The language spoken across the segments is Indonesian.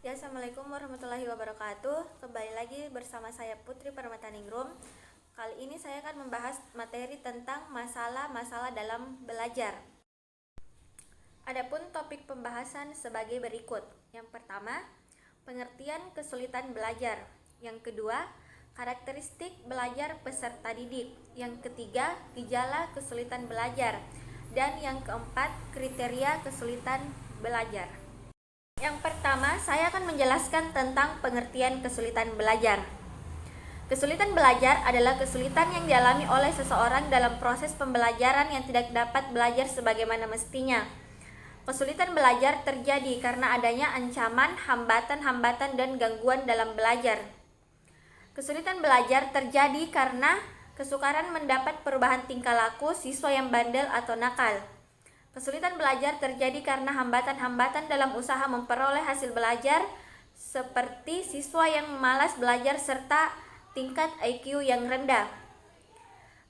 Ya, Assalamualaikum warahmatullahi wabarakatuh. Kembali lagi bersama saya Putri Permataningrum. Kali ini saya akan membahas materi tentang masalah-masalah dalam belajar. Adapun topik pembahasan sebagai berikut. Yang pertama, pengertian kesulitan belajar. Yang kedua, karakteristik belajar peserta didik. Yang ketiga, gejala kesulitan belajar. Dan yang keempat, kriteria kesulitan belajar. Yang pertama, saya akan menjelaskan tentang pengertian kesulitan belajar. Kesulitan belajar adalah kesulitan yang dialami oleh seseorang dalam proses pembelajaran yang tidak dapat belajar sebagaimana mestinya. Kesulitan belajar terjadi karena adanya ancaman, hambatan-hambatan, dan gangguan dalam belajar. Kesulitan belajar terjadi karena kesukaran mendapat perubahan tingkah laku siswa yang bandel atau nakal. Kesulitan belajar terjadi karena hambatan-hambatan dalam usaha memperoleh hasil belajar, seperti siswa yang malas belajar serta tingkat IQ yang rendah.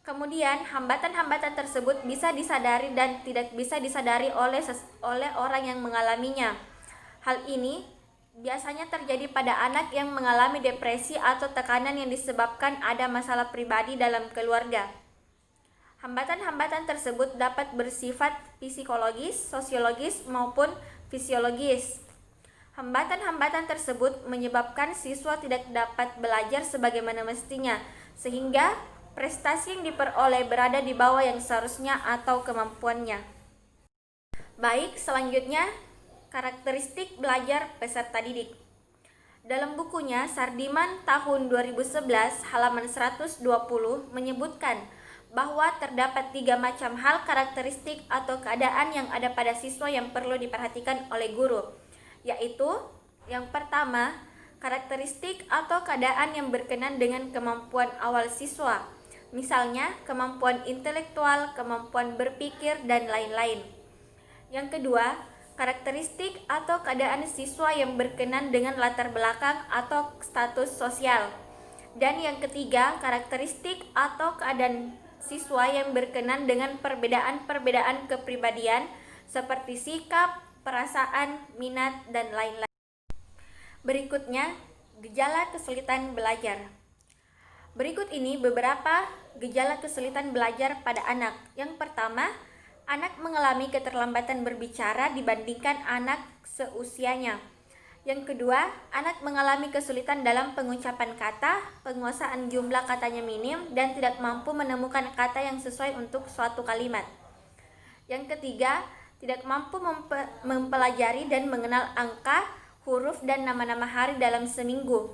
Kemudian, hambatan-hambatan tersebut bisa disadari dan tidak bisa disadari oleh orang yang mengalaminya. Hal ini biasanya terjadi pada anak yang mengalami depresi atau tekanan yang disebabkan ada masalah pribadi dalam keluarga. Hambatan-hambatan tersebut dapat bersifat psikologis, sosiologis, maupun fisiologis. Hambatan-hambatan tersebut menyebabkan siswa tidak dapat belajar sebagaimana mestinya, sehingga prestasi yang diperoleh berada di bawah yang seharusnya atau kemampuannya. Baik, selanjutnya karakteristik belajar peserta didik. Dalam bukunya Sardiman tahun 2011 halaman 120 menyebutkan bahwa terdapat 3 macam hal karakteristik atau keadaan yang ada pada siswa yang perlu diperhatikan oleh guru, yaitu yang pertama, karakteristik atau keadaan yang berkenan dengan kemampuan awal siswa, misalnya kemampuan intelektual, kemampuan berpikir, dan lain-lain. Yang kedua, karakteristik atau keadaan siswa yang berkenan dengan latar belakang atau status sosial. Dan yang ketiga, karakteristik atau keadaan siswa yang berkenan dengan perbedaan-perbedaan kepribadian seperti sikap, perasaan, minat, dan lain-lain. Berikutnya, gejala kesulitan belajar. Berikut ini beberapa gejala kesulitan belajar pada anak. Yang pertama, anak mengalami keterlambatan berbicara dibandingkan anak seusianya. Yang kedua, anak mengalami kesulitan dalam pengucapan kata, penguasaan jumlah katanya minim, dan tidak mampu menemukan kata yang sesuai untuk suatu kalimat. Yang ketiga, tidak mampu mempelajari dan mengenal angka, huruf, dan nama-nama hari dalam seminggu.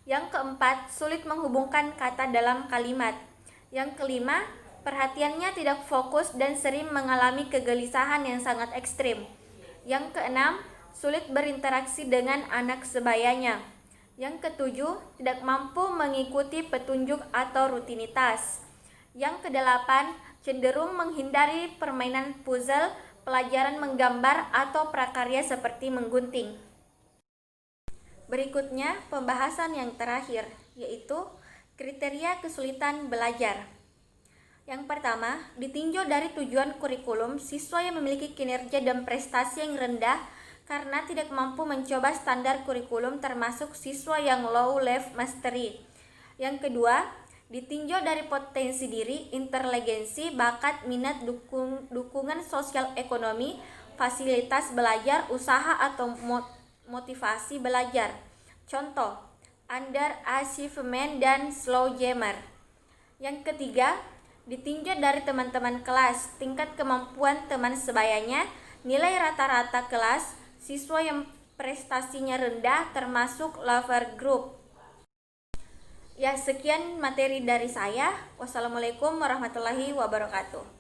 Yang keempat, sulit menghubungkan kata dalam kalimat. Yang kelima, perhatiannya tidak fokus dan sering mengalami kegelisahan yang sangat ekstrim. Yang keenam, sulit berinteraksi dengan anak sebayanya. Yang ketujuh, tidak mampu mengikuti petunjuk atau rutinitas. Yang kedelapan, cenderung menghindari permainan puzzle, pelajaran menggambar, atau prakarya seperti menggunting. Berikutnya, pembahasan yang terakhir, yaitu kriteria kesulitan belajar. Yang pertama, ditinjau dari tujuan kurikulum, siswa yang memiliki kinerja dan prestasi yang rendah karena tidak mampu mencoba standar kurikulum termasuk siswa yang low level mastery. Yang kedua, ditinjau dari potensi diri, inteligensi, bakat, minat, dukungan sosial ekonomi, fasilitas belajar, usaha atau motivasi belajar. Contoh, underachievement dan slow jammer. Yang ketiga, ditinjau dari teman-teman kelas, tingkat kemampuan teman sebayanya, nilai rata-rata kelas, siswa yang prestasinya rendah termasuk lower group. Ya, sekian materi dari saya. Wassalamualaikum warahmatullahi wabarakatuh.